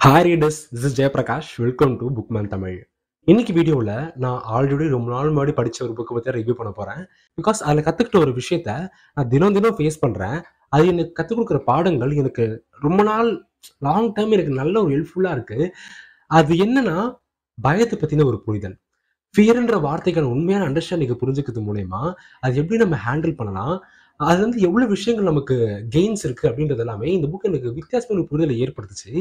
Hi readers, this is Jayaprakash. Welcome to Bookman Tamil. இன்னைக்கு வீடியோவில் நான் ஆல்ரெடி ரொம்ப நாள் முன்னாடி படித்த ஒரு புக்கை பற்றி ரிவ்யூ பண்ண போகிறேன். பிகாஸ் அதில் கற்றுக்கிட்ட ஒரு விஷயத்த நான் தினம் தினம் ஃபேஸ் பண்ணுறேன். அது எனக்கு கற்றுக் கொடுக்குற பாடங்கள் எனக்கு ரொம்ப நாள் லாங் டைம் எனக்கு நல்ல ஒரு ஹெல்ப்ஃபுல்லாக இருக்குது. அது என்னன்னா பயத்தை பற்றின ஒரு புரிதல். ஃபியர்ன்ற வார்த்தைக்கான உண்மையான அண்டர்ஸ்டாண்டிங்கை புரிஞ்சுக்கிறது மூலயமா அது எப்படி நம்ம ஹேண்டில் பண்ணலாம், அது வந்து எவ்வளோ விஷயங்கள் நமக்கு கெயின்ஸ் இருக்குது அப்படின்றது எல்லாமே இந்த புக் எனக்கு வித்தியாசமான ஒரு புரிதலை ஏற்படுத்துச்சு.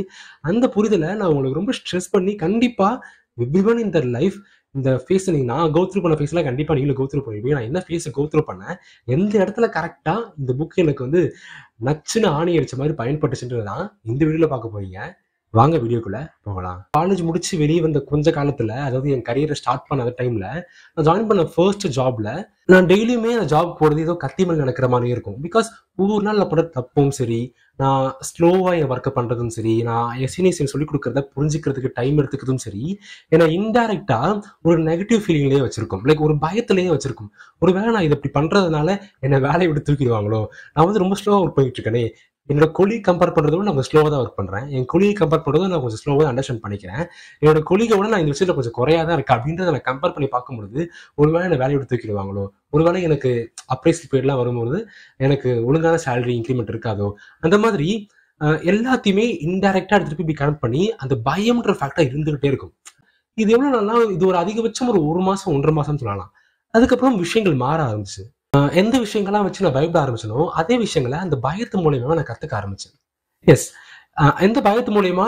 அந்த புரிதலை நான் உங்களுக்கு ரொம்ப ஸ்ட்ரெஸ் பண்ணி கண்டிப்பாக எவ்ரிவன் இன் தர் லைஃப் இந்த ஃபேஸை நான் கோ த்ரூ பண்ண ஃபேஸ்லாம் கண்டிப்பாக நீங்களும் கோ த்ரூ பண்ணுவீங்க. நான் என்ன ஃபேஸை கோ த்ரூ பண்ணேன், எந்த இடத்துல கரெக்டாக இந்த புக் எனக்கு வந்து நச்சுன்னு ஆணி அடிச்ச மாதிரி பயன்பட்டுச்சுன்றது தான் இந்த வீடியோவில் பார்க்க போறீங்க. வாங்க வீடியோக்குள்ள போகலாம். காலேஜ் முடிச்சு வெளியே வந்த கொஞ்ச காலத்துல, அதாவது என் கரியரை ஸ்டார்ட் பண்ண டைம்ல நான் ஜாயின் பண்ண ஃபர்ஸ்ட் ஜாப்ல நான் டெய்லியுமே அந்த ஜாப் போறது ஏதோ கத்தி மேல் நடக்கிற மாதிரி இருக்கும். பிகாஸ் ஒவ்வொரு நாள் நான் போட தப்பும் சரி, நான் ஸ்லோவா என் ஒர்க்கை பண்றதும் சரி, நான் என் சீனியர்ஸ் சொல்லி கொடுக்கறத புரிஞ்சுக்கிறதுக்கு டைம் எடுத்துக்கிறதும் சரி, ஏன்னா இன்டைரக்டா ஒரு நெகட்டிவ் ஃபீலிங்லேயே வச்சிருக்கும். லைக் ஒரு பயத்திலேயே வச்சிருக்கும். ஒருவேளை நான் இதை இப்படி பண்றதுனால என்னை வேலையை விட்டு தூக்கிடுவாங்களோ, நான் வந்து ரொம்ப ஸ்லோவா ஒர்க் பண்ணிட்டு இருக்கேனே, என்னோட கொலீக் கம்பேர் பண்ணுறதோட நான் கொஞ்சம் ஸ்லோவாக தான் ஒர்க் பண்ணுறேன், என் கொலீக் கம்பேர் பண்ணுறதும் நான் கொஞ்சம் ஸ்லோவாக அண்டர்ஸ்டாண்ட் பண்ணிக்கிறேன், என்னோட கொலீகை விட நான் இந்த விஷயத்தில் கொஞ்சம் குறையாக தான் இருக்கேன் அப்படின்றத நான் கம்பேர் பண்ணி பார்க்கும்பொழுது ஒருவேளை என்னை வேலையை விட்டு தூக்கிடுவாங்களோ, ஒருவேளை எனக்கு அப்ரைசல் பீரியட்லாம் வரும்போது எனக்கு ஒழுங்கான சேலரி இன்க்ரிமெண்ட் இருக்காதோ, அந்த மாதிரி எல்லாத்தையுமே இன்டைரக்டாக எடுத்துகிட்டு போய் கனெக்ட் பண்ணி அந்த பயம்ன்ற ஃபேக்டாக இருந்துகிட்டே இருக்கும். இது எவ்வளோ நல்லா, இது ஒரு அதிகபட்சம் ஒரு மாதம் 1.5 மாதம் சொல்லலாம். அதுக்கப்புறம் விஷயங்கள் மாற ஆரம்பிச்சு. எந்த விஷயங்கள்லாம் வச்சு நான் பயப்பட ஆரம்பிச்சனோ அதே விஷயங்களை அந்த பயத்து மூலியமா நான் கத்துக்க ஆரம்பிச்சேன். எஸ், எந்த பயத்து மூலியமா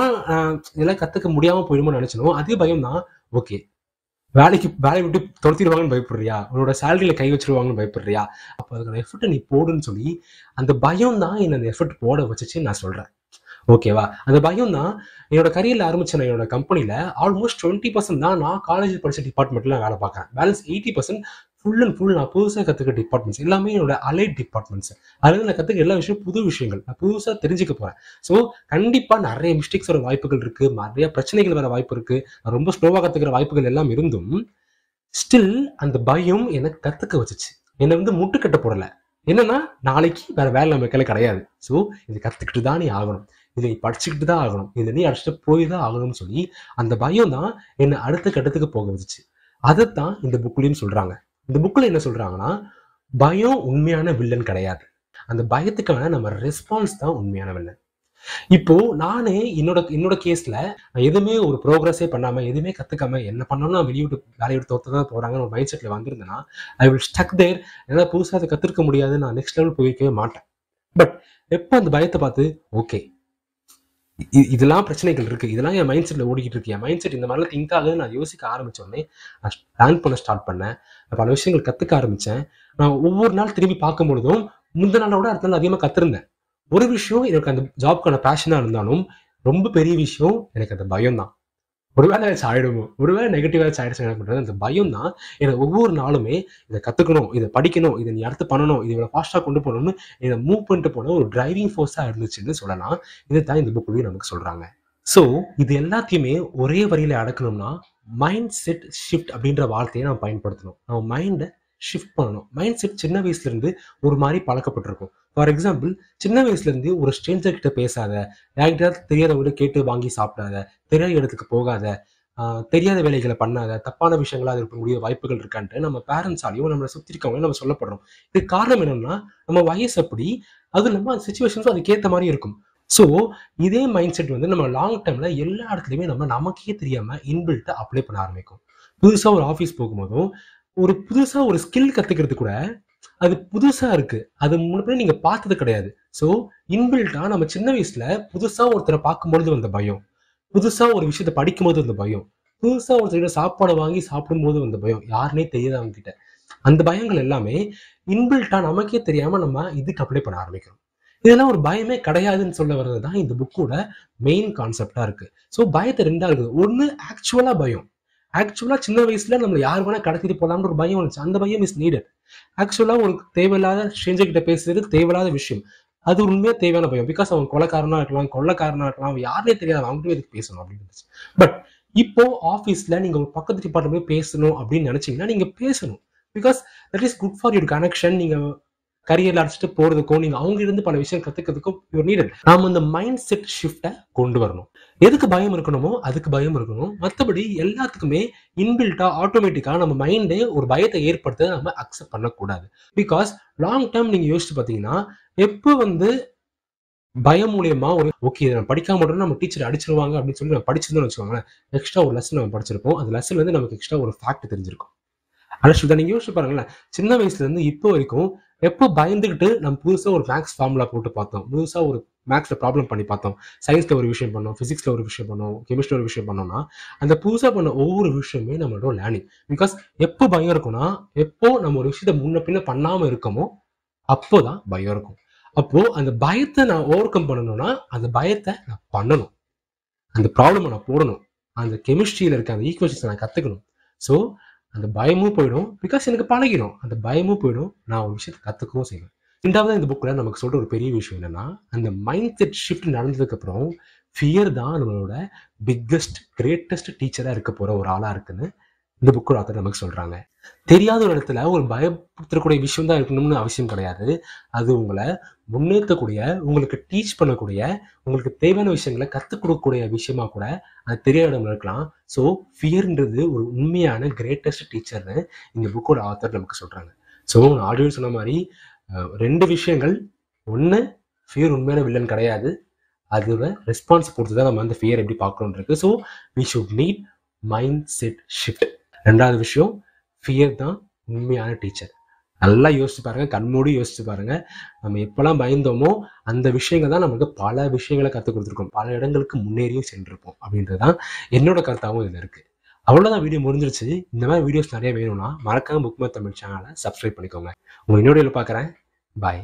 இதெல்லாம் கத்துக்க முடியாம போயிடுமோ நினைச்சனோ அதே பயம் தான். ஓகே, வேலையை விட்டு துரத்திடுவாங்கன்னு பயப்படுறியா, உன்னோட சேலரியில கை வச்சிருவாங்கன்னு பயப்படுறியா, அப்போ அதுக்கான எஃபர்ட்டை நீ போடுன்னு சொல்லி அந்த பயம் தான் என்ன அந்த எஃபர்ட் போட வச்சுச்சு நான் சொல்றேன். ஓகேவா? அந்த பயம் தான் என்னோட கரியர்ல ஆரம்பிச்ச என்னோட கம்பெனில ஆல்மோஸ்ட் 20% தான் நான் காலேஜ் படிச்ச டிபார்ட்மெண்ட்ல வேலை பார்க்கறேன். பேலன்ஸ் 80% ஃபுல் அண்ட் ஃபுல் நான் புதுசாக கற்றுக்க டிபார்ட்மெண்ட்ஸ் எல்லாமே என்னோட அலைட் டிபார்ட்மெண்ட்ஸ். அதுல நான் கற்றுக்க எல்லா விஷயம் புது விஷயங்கள் நான் புதுசாக தெரிஞ்சுக்க போறேன். ஸோ கண்டிப்பாக நிறைய மிஸ்டேக்ஸ் வர வாய்ப்புகள் இருக்கு, நிறைய பிரச்சனைகள் வர வாய்ப்பு இருக்கு, நான் ரொம்ப ஸ்லோவாக கற்றுக்கிற வாய்ப்புகள் எல்லாம் இருந்தும் ஸ்டில் அந்த பயம் எனக்கு கற்றுக்க வச்சுச்சு. என்னை வந்து முட்டுக்கட்ட போடலை. என்னன்னா நாளைக்கு வேற வேலை நம்ம கையில கிடையாது, ஸோ இது கற்றுக்கிட்டு தான் நீ ஆகணும், இதை நீ படிச்சுக்கிட்டு தான் ஆகணும், இதை நீ அடிச்சுட்டு போய் தான் ஆகணும்னு சொல்லி அந்த பயம் தான் என்னை அடுத்த கட்டத்துக்கு போக வச்சுச்சு. அதைத்தான் இந்த புக்லையும் சொல்றாங்க. இந்த புக்ல என்ன சொல்றாங்கன்னா, பயம் உண்மையான வில்லன் கிடையாது, அந்த பயத்துக்கான நம்ம ரெஸ்பான்ஸ் தான் உண்மையான வில்லன். இப்போ நானே என்னோட கேஸ்ல எதுவுமே ஒரு ப்ரோக்ரஸே பண்ணாம எதுவுமே கத்துக்காம என்ன பண்ணணும், நான் வெளியிட்டு வேலையை விட்டு தோத்ததான் போறாங்கன்னு ஒரு மைண்ட் செட்ல வந்திருந்தேன்னா ஐ வில் ஸ்டக் தேர். ஏன்னா புதுசாக அதை கத்துக்க முடியாது, நான் நெக்ஸ்ட் லெவல் போயிருக்கவே மாட்டேன். பட் எப்போ அந்த பயத்தை பார்த்து ஓகே இதெல்லாம் பிரச்சனைகள் இருக்கு, இதெல்லாம் என் மைண்ட் செட்ல ஓடிக்கிட்டு இருக்கு, என் மைண்ட் செட் இந்த மாதிரிலாம் திங்க் ஆகுதுன்னு நான் யோசிக்க ஆரம்பிச்சோடனே நான் பிளான் பண்ண ஸ்டார்ட் பண்ணேன். பல விஷயங்கள் கத்துக்க ஆரம்பிச்சேன். நான் ஒவ்வொரு நாள் திரும்பி பார்க்கும் பொழுதும் முந்தின நாளோட அடுத்த நாள் அதிகமாக கத்துருந்தேன். ஒரு விஷயம் எனக்கு அந்த ஜாப்க்கான பேஷனா இருந்தாலும் ரொம்ப பெரிய விஷயம் எனக்கு அந்த பயம் தான். ஒருவேளை ஏதாச்சும் ஆயிடுமோ, ஒருவேளை நெகட்டிவா ஆயிடுச்சு என்ன பண்றது, அந்த பயம் தான் எனக்கு ஒவ்வொரு நாளுமே இதை கத்துக்கணும், இதை படிக்கணும், இதை நீ அடுத்து பண்ணணும், இதை இவ்வளவு ஃபாஸ்டா கொண்டு போகணும்னு இதை மூவ் பண்ணிட்டு போன ஒரு டிரைவிங் ஃபோர்ஸா இருந்துச்சுன்னு சொல்லலாம். இதைத்தான் இந்த புக்லயும் நமக்கு சொல்றாங்க. ஸோ இது எல்லாத்தையுமே ஒரே வரியில அடக்கணும்னா மைண்ட் செட் ஷிஃப்ட் அப்படின்ற வார்த்தையை நம்ம பயன்படுத்தணும். நம்ம மைண்டை ஷிஃப்ட் பண்ணணும். மைண்ட் செட் சின்ன வயசுல இருந்து ஒரு மாதிரி பழக்கப்பட்டிருக்கும். ஃபார் எக்ஸாம்பிள், சின்ன வயசுல இருந்து ஒரு ஸ்ட்ரேஞ்சர் கிட்ட பேசாத, யார்கிட்ட தெரியாதவங்க கேட்டு வாங்கி சாப்பிடாத, தெரியாத இடத்துக்கு போகாத, தெரியாத வேலைகளை பண்ணாத, தப்பான விஷயங்களா இருக்கக்கூடிய வாய்ப்புகள் இருக்கான்ட்டு நம்ம பேரண்ட்ஸாலையும் நம்மளை சுத்தி இருக்கவங்களையும் நம்ம சொல்லப்படுறோம். இதுக்கு காரணம் என்னன்னா நம்ம வயசு அப்படி, அது நம்ம அந்த சுச்சுவேஷன்ஸும் அதுக்கேற்ற மாதிரி இருக்கும். ஸோ இதே மைண்ட் செட் வந்து நம்ம லாங் டைம்ல எல்லா இடத்துலையுமே நமக்கே தெரியாம இன்பில்ட்டை அப்ளை பண்ண ஆரம்பிக்கும். புதுசா ஒரு ஆஃபீஸ் போகும்போதும் ஒரு புதுசா ஒரு ஸ்கில் கத்துக்கிறது கூட அது புதுசா இருக்கு, அது முன்னாடி நீங்க பார்த்தது கிடையாது. ஸோ இன்பில்ட்டா நம்ம சின்ன வயசுல புதுசா ஒருத்தரை பார்க்கும்பொழுது வந்த பயம், புதுசா ஒரு விஷயத்த படிக்கும்போது வந்த பயம், புதுசா ஒருத்தர் சாப்பாடு வாங்கி சாப்பிடும்போது வந்த பயம், யாருன்னே தெரியாது அவங்க கிட்ட, அந்த பயங்கள் எல்லாமே இன்பில்ட்டா நமக்கே தெரியாம நம்ம இதுக்கு அப்ளை பண்ண ஆரம்பிக்கிறோம். இதெல்லாம் ஒரு பயமே கிடையாதுன்னு சொல்ல வர்றது தான் இந்த புக்கோட மெயின் கான்செப்டா இருக்கு. ஸோ பயத்தை ரெண்டா இருக்குது. ஒண்ணு ஆக்சுவலா பயம். ஆக்சுவலா சின்ன வயசுல நம்மள யார் வேணா கடத்திட்டு போலாம்னு ஒரு பயம் இருந்துச்சு. அந்த பயம் இஸ் நீடட். ஆக்சுவலா ஒரு தேவையில்லாத ஸ்ட்ரேஞ்சர் கிட்ட பேசுறது தேவையில்லாத விஷயம். அது உண்மையா தேவையான பயம். பிகாஸ் அவன் கொலைக்காரனா இருக்கலாம், கொள்ளைக்காரனா இருக்கலாம், அவன் யாருனே தெரியாது, அவங்ககிட்ட எதுக்கு பேசணும் அப்படின்னு இருந்துச்சு. பட் இப்போ ஆஃபீஸ்ல நீங்க ஒரு பக்கத்து டிபார்ட்மெண்ட் பேசணும் அப்படின்னு நினைச்சீங்கன்னா நீங்க பேசணும். Because that is good for your connection. நீங்க கரியர்ல அடிச்சுட்டு போறதுக்கும் நீங்க அவங்க இருந்து பல விஷயம் கத்துக்கிறதுக்கும் யூ நீடட். நாம இந்த மைண்ட் செட் ஷிஃப்ட்டை கொண்டு வரணும். எதுக்கு பயம் இருக்கணுமோ அதுக்கு பயம் இருக்கணும். மற்றபடி எல்லாத்துக்குமே இன்பில்ட்டா ஆட்டோமேட்டிக்கா நம்ம மைண்டே ஒரு பயத்தை ஏற்படுத்த நம்ம அக்செப்ட் பண்ணக்கூடாது. பிகாஸ் லாங் டேர்ம் நீங்க யோசிச்சு பார்த்தீங்கன்னா எப்போ பயம் மூலியமா ஒரு ஓகே நம்ம படிக்காம மட்டும் நம்ம டீச்சர் அடிச்சிருவாங்க அப்படின்னு சொல்லி நம்ம படிச்சிருந்தோம்னு வச்சுக்கோங்களேன், எக்ஸ்ட்ரா ஒரு லெசன் நம்ம படிச்சிருப்போம். அந்த லெசன்ல இருந்து நமக்கு எக்ஸ்ட்ரா ஒரு ஃபேக்ட் தெரிஞ்சிருக்கும். ஆனா நீங்க யோசிச்சு பாருங்களேன், சின்ன வயசுல இருந்து இப்போ வரைக்கும் எப்போ பயந்துகிட்டு நம்ம புதுசா ஒரு மேக்ஸ் ஃபார்முலா போட்டு பார்த்தோம், புதுசா ஒரு மேக்ஸ்ல ப்ராப்ளம் பண்ணி பார்த்தோம், சயின்ஸ்ல ஒரு விஷயம் பண்ணோம், பிசிக்ஸ்ல ஒரு விஷயம் பண்ணோம், கெமிஸ்ட்ரி ஒரு விஷயம் பண்ணோம்னா அந்த புதுசா பண்ண ஒவ்வொரு விஷயமே நம்மளோட லேர்னிங். பிகாஸ் எப்போ பயம் இருக்கும்னா எப்போ நம்ம ஒரு விஷயத்த முன்ன பின்ன பண்ணாம இருக்கோமோ அப்போதான் பயம் இருக்கும். அப்போ அந்த பயத்தை நான் ஓவர் கம் பண்ணணும்னா அந்த பயத்தை நான் பண்ணணும், அந்த ப்ராப்ளமை நான் போடணும், அந்த கெமிஸ்ட்ரியில இருக்க அந்த ஈக்குவேஷன்ஸை நான் கத்துக்கணும். ஸோ அந்த பயமும் போயிடும், பிகாஸ் எனக்கு பழகிடும். அந்த பயமும் போயிடும், நான் ஒரு விஷயத்தை கத்துக்கவும் செய்வேன். ரெண்டாவது இந்த புக்ல நமக்கு சொல்ற ஒரு பெரிய விஷயம் என்னன்னா, அந்த மைண்ட் செட் ஷிஃப்ட் நடந்ததுக்கு அப்புறம் ஃபியர் தான் நம்மளோட பிக்கஸ்ட் கிரேட்டஸ்ட் டீச்சரா இருக்க போற ஒரு ஆளா இருக்குன்னு இந்த புக்கோட ஆத்தர் நமக்கு சொல்றாங்க. தெரியாத ஒரு இடத்துல ஒரு பயப்படுத்தக்கூடிய விஷயம் தான் இருக்கணும்னு அவசியம் கிடையாது. அது உங்களை முன்னேற்றக்கூடிய, உங்களுக்கு டீச் பண்ணக்கூடிய, உங்களுக்கு தேவையான விஷயங்களை கற்றுக் கொடுக்கக்கூடிய விஷயமா கூட அது தெரியாத இடம் இருக்கலாம். ஸோ ஃபியர்ன்றது ஒரு உண்மையான கிரேட்டஸ்ட் டீச்சர்னு இந்த புக்கோட ஆத்தர் நமக்கு சொல்றாங்க. ஸோ நான் ஆல்ரெடி சொன்ன மாதிரி 2 விஷயங்கள். ஒன்று, ஃபியர் உண்மையான வில்லன் கிடையாது, அதுவை ரெஸ்பான்ஸ் பொறுத்து தான் நம்ம அந்த ஃபியர் எப்படி பார்க்கணும்னு இருக்கு. So we should need mindset shift. ரெண்டாவது விஷயம், ஃபியர் தான் உண்மையான டீச்சர். நல்லா யோசிச்சு பாருங்க, கண்மூடி யோசிச்சு பாருங்க. நம்ம எப்பெல்லாம் பயந்தோமோ அந்த விஷயங்கள் தான் நமக்கு பல விஷயங்களை கற்றுக் கொடுத்துருக்கோம், பல இடங்களுக்கு முன்னேறியும் சென்றிருப்போம் அப்படின்றது தான் என்னோட கருத்தாகவும் இதில் இருக்கு. அவ்வளோதான், வீடியோ முடிஞ்சிருச்சு. இந்த மாதிரி வீடியோஸ் நிறைய வேணும்னா மறக்காம புக்மேன் தமிழ் சேனலை சப்ஸ்கிரைப் பண்ணிக்கோங்க. உங்க இன்னொரு பார்க்குறேன். பாய்.